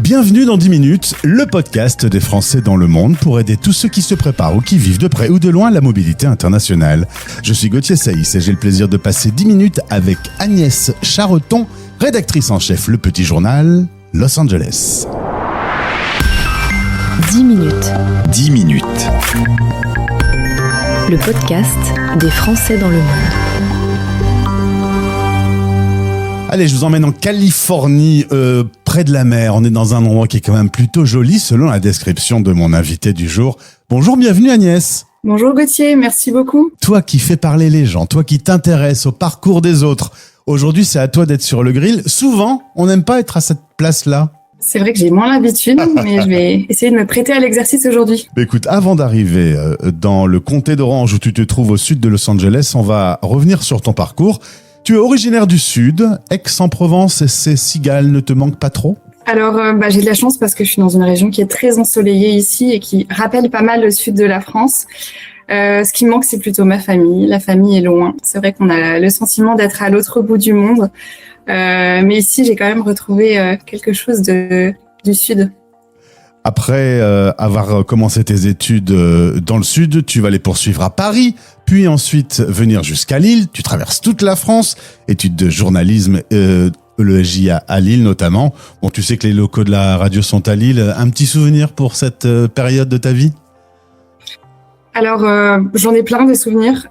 Bienvenue dans 10 minutes, le podcast des Français dans le monde pour aider tous ceux qui se préparent ou qui vivent de près ou de loin la mobilité internationale. Je suis Gauthier Saïs et j'ai le plaisir de passer 10 minutes avec Agnès Charreton, rédactrice en chef Le Petit Journal, Los Angeles. 10 minutes. 10 minutes. Le podcast des Français dans le monde. Allez, je vous emmène en Californie, près de la mer. On est dans un endroit qui est quand même plutôt joli selon la description de mon invité du jour. Bonjour, bienvenue Agnès. Bonjour Gauthier, merci beaucoup. Toi qui fais parler les gens, toi qui t'intéresses au parcours des autres, aujourd'hui c'est à toi d'être sur le grill. Souvent, on n'aime pas être à cette place-là. C'est vrai que j'ai moins l'habitude, mais je vais essayer de me prêter à l'exercice aujourd'hui. Écoute, avant d'arriver dans le comté d'Orange où tu te trouves au sud de Los Angeles, on va revenir sur ton parcours. Tu es originaire du Sud, Aix-en-Provence et ces cigales ne te manquent pas trop ? Alors, j'ai de la chance parce que je suis dans une région qui est très ensoleillée ici et qui rappelle pas mal le sud de la France. Ce qui me manque, c'est plutôt ma famille. La famille est loin. C'est vrai qu'on a le sentiment d'être à l'autre bout du monde. Mais ici, j'ai quand même retrouvé quelque chose du Sud. Après avoir commencé tes études dans le Sud, tu vas les poursuivre à Paris, puis ensuite venir jusqu'à Lille. Tu traverses toute la France, études de journalisme, ESJ à Lille notamment. Bon, tu sais que les locaux de la radio sont à Lille. Un petit souvenir pour cette période de ta vie ? Alors, j'en ai plein de souvenirs.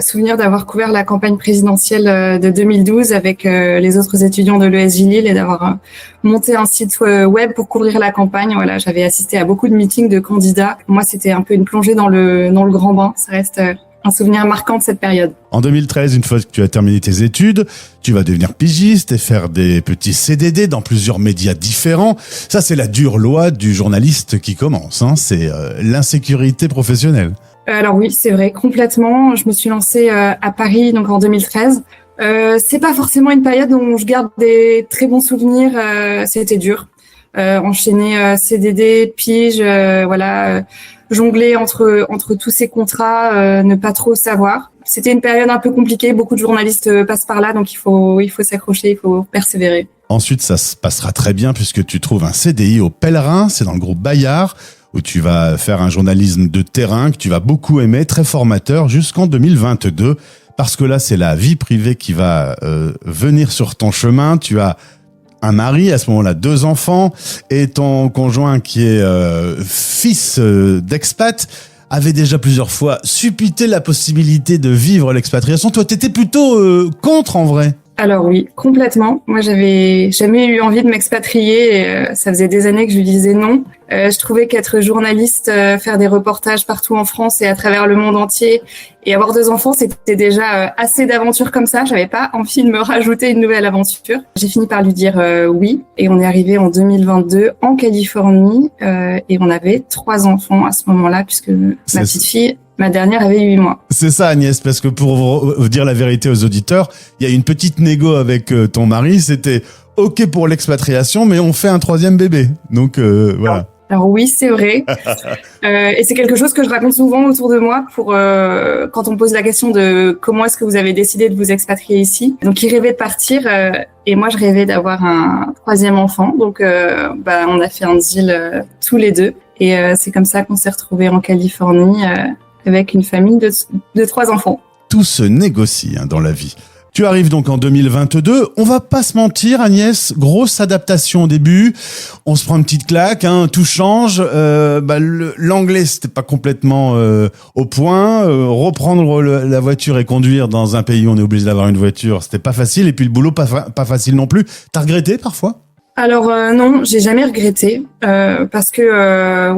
Souvenirs d'avoir couvert la campagne présidentielle de 2012 avec les autres étudiants de l'ESJ Lille et d'avoir monté un site web pour couvrir la campagne. Voilà, j'avais assisté à beaucoup de meetings de candidats. Moi, c'était un peu une plongée dans le grand bain. Ça reste un souvenir marquant de cette période. En 2013, une fois que tu as terminé tes études, tu vas devenir pigiste et faire des petits CDD dans plusieurs médias différents. Ça, c'est la dure loi du journaliste qui commence, hein. C'est l'insécurité professionnelle. Alors oui, c'est vrai, complètement. Je me suis lancée à Paris donc en 2013. C'est pas forcément une période dont je garde des très bons souvenirs. C'était dur. Enchaîner CDD, pige, jongler entre tous ces contrats, ne pas trop savoir. C'était une période un peu compliquée. Beaucoup de journalistes passent par là, donc il faut s'accrocher, il faut persévérer. Ensuite, ça se passera très bien puisque tu trouves un CDI au Pèlerin, c'est dans le groupe Bayard, où tu vas faire un journalisme de terrain que tu vas beaucoup aimer, très formateur, jusqu'en 2022. Parce que là, c'est la vie privée qui va venir sur ton chemin. Tu as un mari, à ce moment-là, 2 enfants, et ton conjoint qui est fils d'expat avait déjà plusieurs fois suppité la possibilité de vivre l'expatriation. Toi, t'étais plutôt contre en vrai. Alors oui, complètement. Moi, j'avais jamais eu envie de m'expatrier et ça faisait des années que je lui disais non. Je trouvais qu'être journaliste, faire des reportages partout en France et à travers le monde entier et avoir 2 enfants, c'était déjà assez d'aventures comme ça. J'avais pas envie de me rajouter une nouvelle aventure. J'ai fini par lui dire oui et on est arrivé en 2022 en Californie et on avait 3 enfants à ce moment-là puisque ma petite fille... Ma dernière avait 8 mois. C'est ça Agnès, parce que pour vous dire la vérité aux auditeurs, il y a une petite négo avec ton mari, c'était OK pour l'expatriation, mais on fait un 3e bébé. Donc voilà. Alors oui, c'est vrai. Et c'est quelque chose que je raconte souvent autour de moi pour quand on me pose la question de comment est-ce que vous avez décidé de vous expatrier ici. Donc il rêvait de partir et moi je rêvais d'avoir un 3e enfant. Donc on a fait un deal tous les deux et c'est comme ça qu'on s'est retrouvés en Californie avec une famille de 3 enfants. Tout se négocie dans la vie. Tu arrives donc en 2022. On va pas se mentir, Agnès, grosse adaptation au début. On se prend une petite claque, tout change. L'anglais, c'était pas complètement au point. Reprendre la voiture et conduire dans un pays où on est obligé d'avoir une voiture, c'était pas facile. Et puis le boulot, pas facile non plus. T'as regretté parfois ? Alors non, j'ai jamais regretté parce que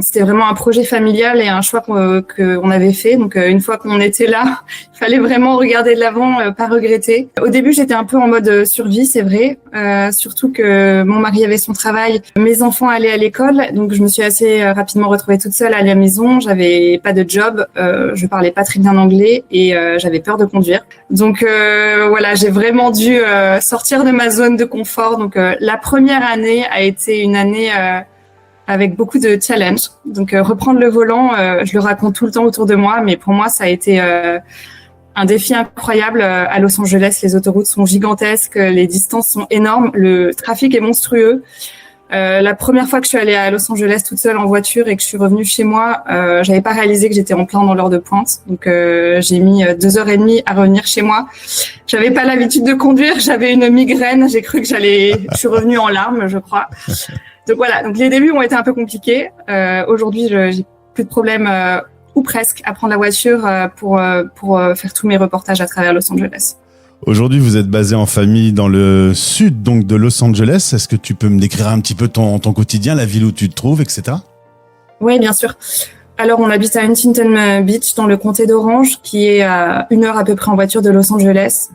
c'était vraiment un projet familial et un choix qu'on avait fait. Donc une fois qu'on était là, il fallait vraiment regarder de l'avant, pas regretter. Au début, j'étais un peu en mode survie, c'est vrai, surtout que mon mari avait son travail, mes enfants allaient à l'école, donc je me suis assez rapidement retrouvée toute seule à la maison. J'avais pas de job, je parlais pas très bien anglais et j'avais peur de conduire. Donc j'ai vraiment dû sortir de ma zone de confort. Donc la première année a été une année avec beaucoup de challenges. Donc reprendre le volant, je le raconte tout le temps autour de moi, mais pour moi ça a été un défi incroyable. À Los Angeles, les autoroutes sont gigantesques, les distances sont énormes, le trafic est monstrueux. La première fois que je suis allée à Los Angeles toute seule en voiture et que je suis revenue chez moi, j'avais pas réalisé que j'étais en plein dans l'heure de pointe. Donc j'ai mis 2h30 à revenir chez moi. J'avais pas l'habitude de conduire, j'avais une migraine, j'ai cru que je suis revenue en larmes, je crois. Donc voilà, donc les débuts ont été un peu compliqués. Aujourd'hui, j'ai plus de problème ou presque à prendre la voiture pour faire tous mes reportages à travers Los Angeles. Aujourd'hui, vous êtes basé en famille dans le sud donc de Los Angeles. Est-ce que tu peux me décrire un petit peu ton quotidien, la ville où tu te trouves, etc. Oui, bien sûr. Alors, on habite à Huntington Beach dans le comté d'Orange, qui est à 1 heure à peu près en voiture de Los Angeles.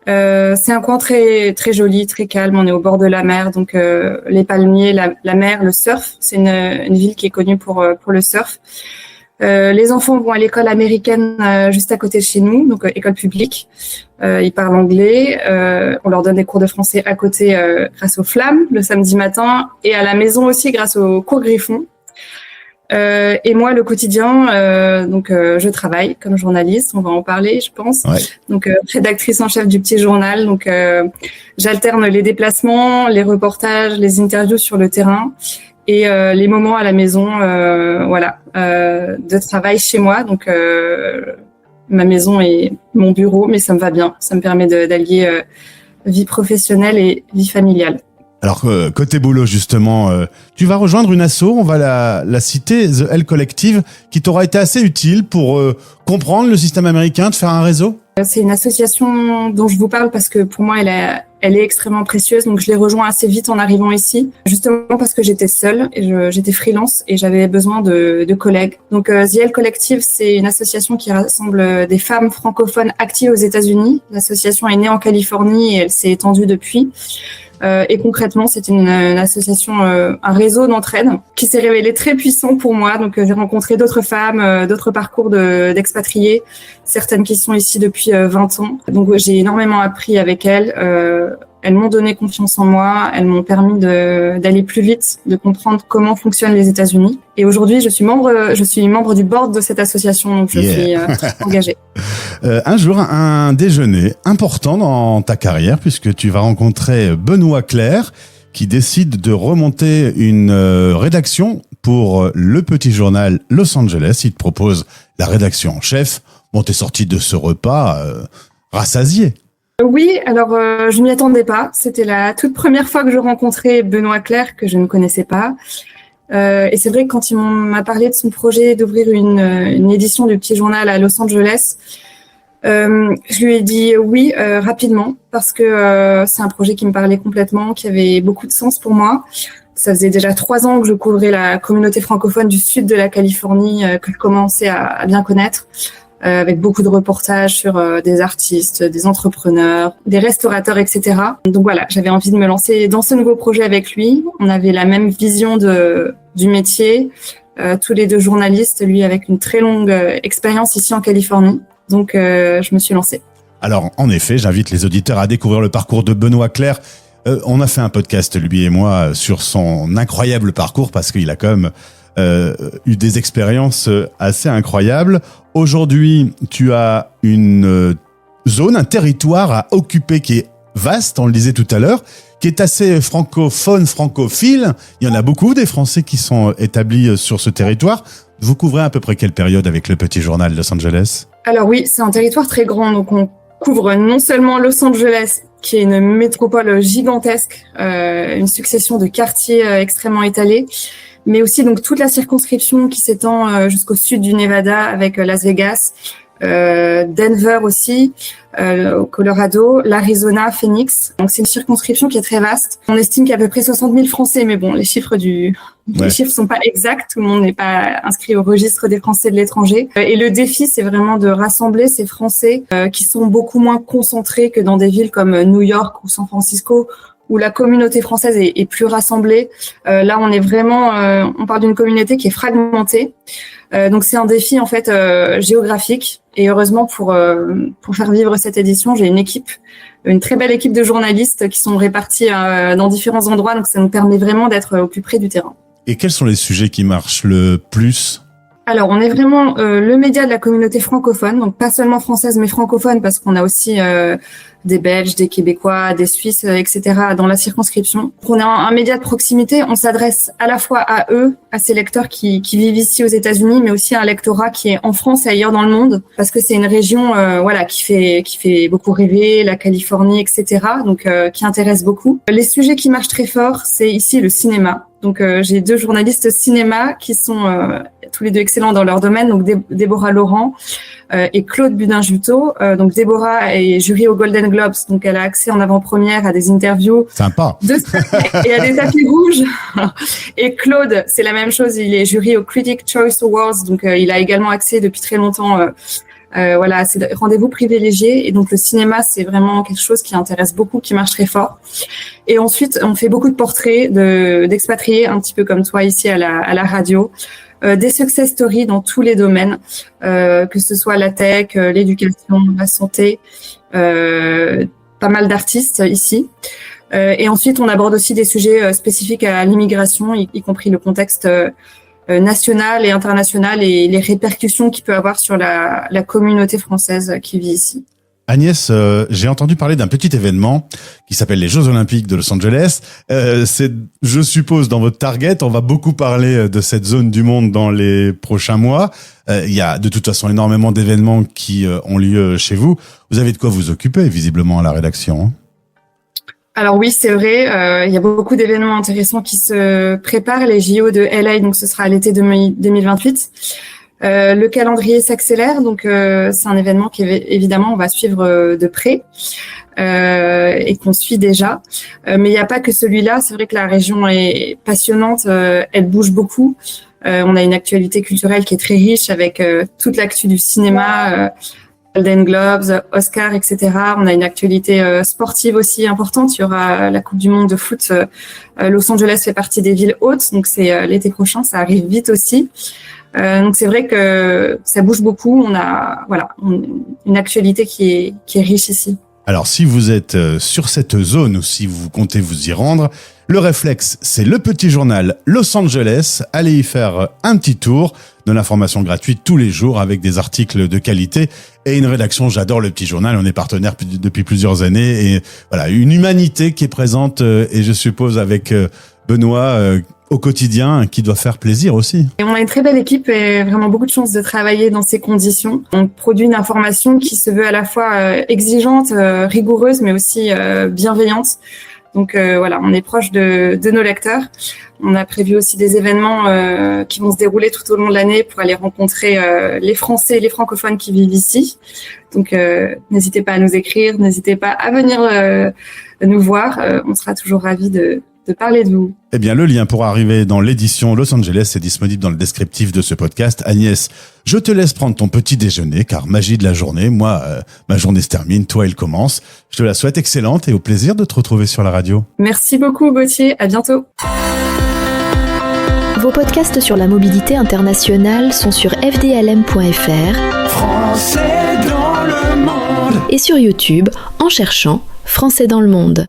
C'est un coin très très joli, très calme. On est au bord de la mer, donc les palmiers, la mer, le surf. C'est une ville qui est connue pour le surf. Les enfants vont à l'école américaine juste à côté de chez nous, donc école publique. Ils parlent anglais. On leur donne des cours de français à côté grâce aux Flammes le samedi matin et à la maison aussi grâce au cours Griffon. Et moi, le quotidien, je travaille comme journaliste. On va en parler, je pense. Ouais. Donc rédactrice en chef du petit journal. Donc j'alterne les déplacements, les reportages, les interviews sur le terrain. Et les moments à la maison, de travail chez moi. Donc, ma maison est mon bureau, mais ça me va bien. Ça me permet d'allier vie professionnelle et vie familiale. Alors, côté boulot, justement, tu vas rejoindre une asso, on va la citer, The L Collective, qui t'aura été assez utile pour comprendre le système américain, de faire un réseau. C'est une association dont je vous parle parce que pour moi, elle est extrêmement précieuse. Donc, je l'ai rejoint assez vite en arrivant ici, justement parce que j'étais seule et j'étais freelance et j'avais besoin de collègues. Donc, The L Collective, c'est une association qui rassemble des femmes francophones actives aux États-Unis. L'association est née en Californie et elle s'est étendue depuis. Et concrètement, c'est une association, un réseau d'entraide qui s'est révélé très puissant pour moi. Donc, j'ai rencontré d'autres femmes, d'autres parcours d'expatriés, certaines qui sont ici depuis 20 ans. Donc, j'ai énormément appris avec elles. Elles m'ont donné confiance en moi. Elles m'ont permis d'aller plus vite, de comprendre comment fonctionnent les États-Unis. Et aujourd'hui, je suis membre du board de cette association. Donc, je suis engagée. Un jour, un déjeuner important dans ta carrière, puisque tu vas rencontrer Benoît Clerc, qui décide de remonter une rédaction pour le petit journal Los Angeles. Il te propose la rédaction en chef. Bon, t'es sorti de ce repas rassasié. Oui, alors je m'y attendais pas. C'était la toute première fois que je rencontrais Benoît Clerc, que je ne connaissais pas. Et c'est vrai que quand il m'a parlé de son projet d'ouvrir une édition du petit journal à Los Angeles, je lui ai dit oui rapidement parce que c'est un projet qui me parlait complètement, qui avait beaucoup de sens pour moi. Ça faisait déjà 3 ans que je couvrais la communauté francophone du sud de la Californie que je commençais à bien connaître, avec beaucoup de reportages sur des artistes, des entrepreneurs, des restaurateurs, etc. Donc voilà, j'avais envie de me lancer dans ce nouveau projet avec lui. On avait la même vision du métier, tous les deux journalistes, lui avec une très longue expérience ici en Californie. Donc, je me suis lancée. Alors, en effet, j'invite les auditeurs à découvrir le parcours de Benoît Clerc. On a fait un podcast, lui et moi, sur son incroyable parcours parce qu'il a quand même eu des expériences assez incroyables. Aujourd'hui, tu as une zone, un territoire à occuper qui est vaste, on le disait tout à l'heure, qui est assez francophone, francophile. Il y en a beaucoup des Français qui sont établis sur ce territoire. Vous couvrez à peu près quelle période avec le petit journal Los Angeles ? Alors oui, c'est un territoire très grand, donc on couvre non seulement Los Angeles, qui est une métropole gigantesque, une succession de quartiers extrêmement étalés, mais aussi donc toute la circonscription qui s'étend jusqu'au sud du Nevada avec Las Vegas, Denver aussi, au Colorado, l'Arizona, Phoenix. Donc c'est une circonscription qui est très vaste. On estime qu'il y a à peu près 60 000 Français, mais bon, les chiffres sont pas exacts. Tout le monde n'est pas inscrit au registre des Français de l'étranger. Et le défi, c'est vraiment de rassembler ces Français qui sont beaucoup moins concentrés que dans des villes comme New York ou San Francisco, où la communauté française est plus rassemblée. Là, on est vraiment, on parle d'une communauté qui est fragmentée. Donc c'est un défi en fait géographique. Et heureusement pour faire vivre cette édition, j'ai une très belle équipe de journalistes qui sont répartis dans différents endroits. Donc ça nous permet vraiment d'être au plus près du terrain. Et quels sont les sujets qui marchent le plus ? Alors, on est vraiment le média de la communauté francophone, donc pas seulement française, mais francophone, parce qu'on a aussi des Belges, des Québécois, des Suisses, etc. dans la circonscription. On est un média de proximité. On s'adresse à la fois à eux, à ces lecteurs qui vivent ici aux États-Unis, mais aussi à un lectorat qui est en France et ailleurs dans le monde, parce que c'est une région qui fait beaucoup rêver, la Californie, etc. Donc qui intéresse beaucoup. Les sujets qui marchent très fort, c'est ici le cinéma. Donc j'ai 2 journalistes cinéma qui sont tous les 2 excellents dans leur domaine, donc Déborah Laurent et Claude Budin-Juteau. Donc Déborah est jury aux Golden Globes, donc elle a accès en avant-première à des interviews Sympa. Et à des tapis rouges. Et Claude, c'est la même chose, il est jury aux Critics' Choice Awards, donc il a également accès depuis très longtemps à ces rendez-vous privilégiés. Et donc le cinéma, c'est vraiment quelque chose qui intéresse beaucoup, qui marche très fort. Et ensuite, on fait beaucoup de portraits d'expatriés, un petit peu comme toi ici à la radio. Des success stories dans tous les domaines, que ce soit la tech, l'éducation, la santé, pas mal d'artistes ici. Et ensuite, on aborde aussi des sujets spécifiques à l'immigration, y compris le contexte national et international et les répercussions qu'il peut avoir sur la communauté française qui vit ici. Agnès, j'ai entendu parler d'un petit événement qui s'appelle les Jeux Olympiques de Los Angeles. C'est, je suppose, dans votre target, on va beaucoup parler de cette zone du monde dans les prochains mois. Il y a de toute façon énormément d'événements qui ont lieu chez vous. Vous avez de quoi vous occuper, visiblement, à la rédaction, hein. Alors oui, c'est vrai, il y a beaucoup d'événements intéressants qui se préparent. Les JO de LA, donc ce sera à l'été 2028. Le calendrier s'accélère, donc c'est un événement qui évidemment on va suivre de près et qu'on suit déjà. Mais il n'y a pas que celui-là. C'est vrai que la région est passionnante, elle bouge beaucoup. On a une actualité culturelle qui est très riche avec toute l'actu du cinéma, Golden Globes, Oscar, etc. On a une actualité sportive aussi importante. Il y aura la Coupe du Monde de foot. Los Angeles fait partie des villes hautes, donc c'est l'été prochain, ça arrive vite aussi. Donc c'est vrai que ça bouge beaucoup. On a une actualité qui est riche ici. Alors si vous êtes sur cette zone ou si vous comptez vous y rendre, le réflexe, c'est le petit journal Los Angeles. Allez y faire un petit tour, de l'information gratuite tous les jours avec des articles de qualité et une rédaction. J'adore le petit journal, on est partenaire depuis plusieurs années et voilà, une humanité qui est présente et je suppose avec Benoît au quotidien qui doit faire plaisir aussi. Et on a une très belle équipe et vraiment beaucoup de chance de travailler dans ces conditions. On produit une information qui se veut à la fois exigeante, rigoureuse, mais aussi bienveillante. Donc on est proche de nos lecteurs. On a prévu aussi des événements qui vont se dérouler tout au long de l'année pour aller rencontrer les Français et les francophones qui vivent ici. Donc n'hésitez pas à nous écrire, n'hésitez pas à venir nous voir. On sera toujours ravis de parler de vous. Eh bien, le lien pour arriver dans l'édition Los Angeles est disponible dans le descriptif de ce podcast. Agnès, je te laisse prendre ton petit déjeuner, car magie de la journée. Moi, ma journée se termine, toi, elle commence. Je te la souhaite excellente et au plaisir de te retrouver sur la radio. Merci beaucoup, Gauthier. À bientôt. Vos podcasts sur la mobilité internationale sont sur fdlm.fr Français dans le monde. et sur YouTube en cherchant Français dans le monde.